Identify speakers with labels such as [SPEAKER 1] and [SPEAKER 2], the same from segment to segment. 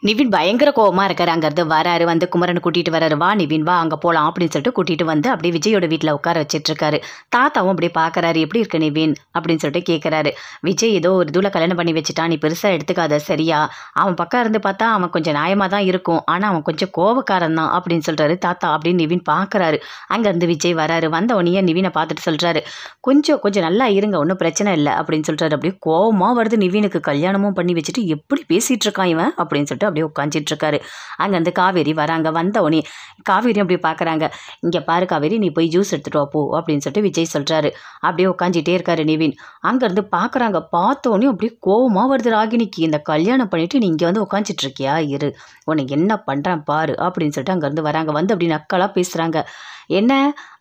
[SPEAKER 1] நிவின் பயங்கர கோவமா இருக்காரு. அங்கேருந்து வராரு. வந்து குமரனை கூட்டிட்டு வராரு. வா நிவின் வா அங்கே போகலாம் அப்படின்னு சொல்லிட்டு கூட்டிட்டு வந்து அப்படியே விஜயோட வீட்டில் உட்கார வச்சிட்டு இருக்காரு. தாத்தாவும் அப்படியே பார்க்கறாரு. எப்படி இருக்க நிவின் அப்படின்னு சொல்லிட்டு கேட்குறாரு. விஜய் ஏதோ ஒரு இதுல கல்யாணம் பண்ணி வச்சுட்டான், நீ பெருசா எடுத்துக்காத சரியா. அவன் பக்கம் இருந்து பார்த்தா அவன் கொஞ்சம் நியாயமா தான் இருக்கும், ஆனால் அவன் கொஞ்சம் கோவக்காரன் தான் அப்படின்னு சொல்றாரு தாத்தா. அப்படின்னு நிவின் பார்க்கறாரு. அங்கேருந்து விஜய் வராரு. வந்த உடனே நிவினை பார்த்துட்டு சொல்றாரு, கொஞ்சம் கொஞ்சம் நல்லா இருங்க, ஒன்றும் பிரச்சனை இல்லை அப்படின்னு சொல்றாரு. அப்படியே கோவமா வருது நிவினுக்கு. கல்யாணமும் பண்ணி வச்சுட்டு எப்படி பேசிட்டு இருக்கான் இவன் அப்படின்னு சொல்லிட்டு அப்படியே உட்காந்துட்டு இருக்காரு. அங்கேருந்து காவேரி வராங்க. வந்த உடனே காவேரி அப்படி பார்க்குறாங்க. இங்கே பாரு காவேரி, நீ போய் ஜூஸ் எடுத்துட்டு வா போ அப்படின்னு சொல்லிட்டு விஜய் சொல்றாரு. அப்படியே உட்காந்துட்டே இருக்காரு நிவின். அங்கேருந்து பார்க்குறாங்க. பார்த்த உடனே அப்படியே கோவமா வருது ராகினிக்கு. இந்த கல்யாணம் பண்ணிட்டு நீ இங்கே வந்து உட்காந்துட்டு இருக்கியா, இரு உனக்கு என்ன பண்ணுறேன் பாரு அப்படின்னு சொல்லிட்டு அங்கேருந்து வராங்க. வந்து அப்படி நக்கலாக பேசுகிறாங்க. என்ன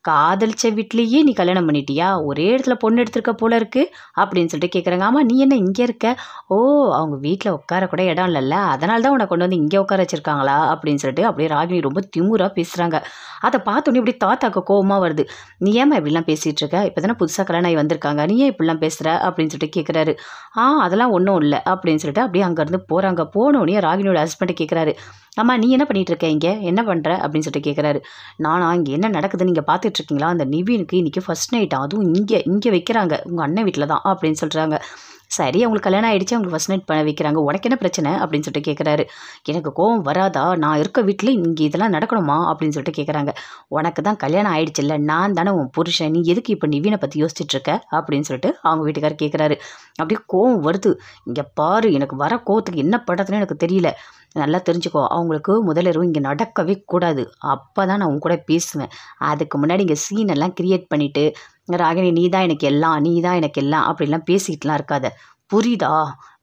[SPEAKER 1] காதலிச்ச வீட்லேயே நீ கல்யாணம் பண்ணிட்டியா, ஒரே இடத்துல பொண்ணு எடுத்திருக்க போல இருக்கு அப்படின்னு சொல்லிட்டு கேட்குறாங்க. ஆமாம் நீ என்ன இங்கே இருக்க, ஓ அவங்க வீட்டில் உட்கார கூட இடம் இல்லைல்ல, அதனால தான் உன்னை கொண்டு வந்து இங்கே உட்கார வச்சிருக்காங்களா அப்படின்னு சொல்லிட்டு அப்படியே ராகினி ரொம்ப திமுறாக பேசுகிறாங்க. அதை பார்த்தோன்னே இப்படி தாத்தாக்கு கோவமாக வருது. நீ ஏமா இப்படிலாம் பேசிகிட்டு இருக்க, இப்போ தானே புதுசாக கல்யாணம் ஆகி வந்திருக்காங்க, நீ ஏன் இப்படிலாம் பேசுகிற அப்படின்னு சொல்லிட்டு கேட்குறாரு. அதெல்லாம் ஒன்றும் இல்லை அப்படின்னு சொல்லிட்டு அப்படியே அங்கேருந்து போகிறாங்க. போனோடனே ராகினியோட ஹஸ்பண்ட் கேட்குறாரு, அம்மா நீ என்ன பண்ணிட்டு இருக்க இங்கே, என்ன பண்ணுற அப்படின்னு சொல்லிட்டு கேட்குறாரு. நானா இங்கே என்ன நடக்குதுன்னு நீங்கள் பார்த்துட்டு இருக்கீங்களா, அந்த நிவினுக்கு இன்றைக்கி ஃபர்ஸ்ட் நைட்டா, அதுவும் இங்கே வைக்கிறாங்க உங்கள் அண்ணன் வீட்டில் தான் அப்படின்னு சொல்கிறாங்க. சரி அவங்களுக்கு கல்யாணம் ஆகிடுச்சு, அவங்களுக்கு ஃபர்ஸ்ட் நைட் பண்ண வைக்கிறாங்க, உனக்கு என்ன பிரச்சனை அப்படின்னு சொல்லிட்டு கேட்குறாரு. எனக்கு கோவம் வராதா, நான் இருக்க வீட்டில் இங்கே இதெல்லாம் நடக்கணுமா அப்படின்னு சொல்லிட்டு கேட்குறாங்க. உனக்கு தான் கல்யாணம் ஆகிடுச்சு இல்லை, நான் தானே உன் புருஷன், நீ எதுக்கு இப்போ நிவினை பற்றி யோசிச்சுட்டு இருக்க அப்படின்னு சொல்லிட்டு அவங்க வீட்டுக்காரர் கேட்குறாரு. அப்படியே கோவம் வருது. இங்கே பாரு, எனக்கு வர கோவத்துக்கு என்ன பண்ணுறதுன்னு எனக்கு தெரியல, நல்லா தெரிஞ்சுக்கோ, அவங்களுக்கு முதலிரவு இங்கே நடக்கவே கூடாது, அப்போ தான் நான் உன் கூட பேசுவேன். அதுக்கு முன்னாடி இங்கே சீனெல்லாம் கிரியேட் பண்ணிவிட்டு ராகினி நீ தான் எனக்கு எல்லாம், நீ தான் எனக்கு எல்லாம் அப்படிலாம் பேசிக்கிட்டுலாம் இருக்காத, புரியுதா,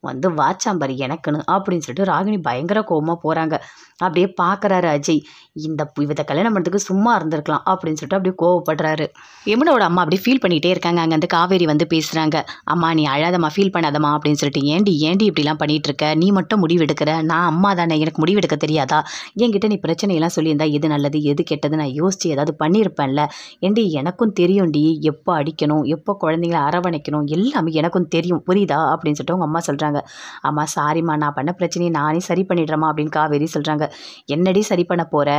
[SPEAKER 1] வந்து வாச்சாம்பாரி எனக்குன்னு அப்படின்னு சொல்லிட்டு ராகினி பயங்கர கோவமாக போகிறாங்க. அப்படியே பார்க்குறாரு அஜய். இவத்தை கல்யாணம் பண்ணுறதுக்கு சும்மா இருந்திருக்கலாம் அப்படின்னு சொல்லிட்டு அப்படியே கோவப்படுறாரு. யமுனோட அம்மா அப்படியே ஃபீல் பண்ணிகிட்டே இருக்காங்க. அங்கே வந்து காவேரி வந்து பேசுகிறாங்க. அம்மா நீ அழாதம்மா, ஃபீல் பண்ணாதம்மா அப்படின்னு சொல்லிட்டு, ஏண்டி இப்படிலாம் பண்ணிகிட்டு இருக்க, நீ மட்டும் முடிவு எடுக்கிற, நான் அம்மா தானே, எனக்கு முடிவு எடுக்க தெரியாதா, என்கிட்ட நீ பிரச்சனையெல்லாம் சொல்லியிருந்தா எது நல்லது எது கெட்டது நான் யோசிச்சு ஏதாவது பண்ணியிருப்பேன்ல, எனக்கும் தெரியும்டி, எப்போ அடிக்கணும் எப்போ குழந்தைங்கள அரவணைக்கணும் எல்லாமே எனக்கும் தெரியும், புரியுதா அப்படின்னு சொல்லிட்டு அவங்க அம்மா சொல்கிறாங்க. அம்மா சாரிம்மா, நான் பண்ண பிரச்சனையை நானே சரி பண்ணிடுறேம்மா அப்படின்னு காவேரி சொல்கிறாங்க. என்னடி சரி பண்ண போகிற,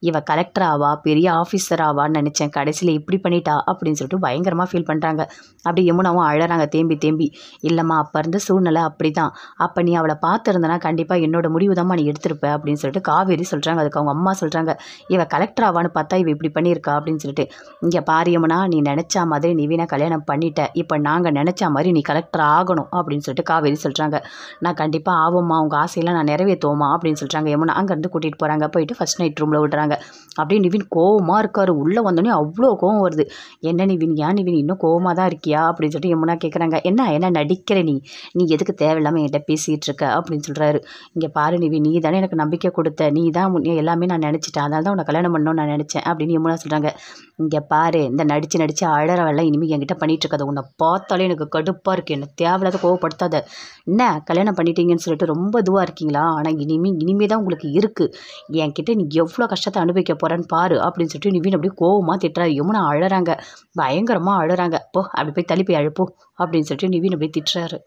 [SPEAKER 1] இவ கலெக்டர் ஆவா பெரிய ஆஃபீஸர் ஆவான்னு நினச்சேன், கடைசியில் இப்படி பண்ணிட்டா அப்படின்னு சொல்லிட்டு பயங்கரமாக ஃபீல் பண்ணுறாங்க. அப்படி யமுனாவும் அழறாங்க தேம்பி. இல்லைம்மா அப்போ இருந்த சூழ்நிலை அப்படி தான், அப்போ நீ அவளை பார்த்துருந்தனா கண்டிப்பாக என்னோட முடிவு தான்மா நீ எடுத்திருப்ப அப்படின்னு சொல்லிட்டு காவேரி சொல்கிறாங்க. அதுக்கு அவங்க அம்மா சொல்கிறாங்க, இவ கலெக்டர் ஆவான்னு பார்த்தா இவ இப்படி பண்ணியிருக்கா அப்படின்னு சொல்லிட்டு. இங்கே பாரு யமுனா, நீ நினச்சா மாதிரி நிவினை கல்யாணம் பண்ணிட்ட, இப்போ நாங்கள் நினச்சா மாதிரி நீ கலெக்டர் ஆகணும் அப்படின்னு சொல்லிட்டு காவேரி சொல்கிறாங்க. நான் கண்டிப்பாக ஆவோம்மா, உங்கள் ஆசையெல்லாம் நான் நிறைவேற்றுவோமா அப்படின்னு சொல்கிறாங்க. யமுனா அங்கேருந்து கூட்டிகிட்டு போகிறாங்க. போயிட்டு ஃபர்ஸ்ட் நைட் ரூமில் விடுறாங்க. அப்படியே நிவின் கோவமாக இருக்காரு. உள்ளே வந்தோடனே அவ்வளோ கோவம் வருது. என்ன நிவின், ஏன் நிவின் இன்னும் கோவமாக தான் இருக்கியா அப்படின்னு சொல்லிட்டு யமுனா கேட்குறாங்க. என்ன நடிக்கிற நீ எதுக்கு தேவையில்லாமல் என்கிட்ட பேசிகிட்டு இருக்க அப்படின்னு சொல்கிறாரு. இங்கே பாரு நிவின், நீ தானே எனக்கு நம்பிக்கை கொடுத்த, நீ தான் எல்லாமே நான் நினச்சிட்டேன், அதனால தான் உன்னை கல்யாணம் பண்ணணும்னு நான் நினச்சேன் அப்படின்னு யமுனா சொல்கிறாங்க. இங்கே பாரு, இந்த நடித்து அழறவெல்லாம் இனிமேல் என்கிட்ட பண்ணிகிட்டு இருக்காது, உன்னை பார்த்தாலே எனக்கு கடுப்பாக இருக்குது, என்னை தேவையில்லாத கோவப்படுத்தாத, என்ன கல்யாணம் பண்ணிட்டீங்கன்னு சொல்லிட்டு ரொம்ப இதுவாக இருக்கீங்களா, ஆனால் இனிமே தான் உங்களுக்கு இருக்குது, என்கிட்ட நீ எவ்வளோ கஷ்டத்தை அனுபவிக்க போகிறேன்னு பாரு அப்படின்னு சொல்லிட்டு நிவின் அப்படியே கோவமாக திட்டுறாரு. யமுனா அழறாங்க, பயங்கரமாக அழறாங்க. அப்படி போய் தள்ளி போய் அழுப்போ அப்படின்னு சொல்லிட்டு நிவின் அப்படியே திட்டுறாரு.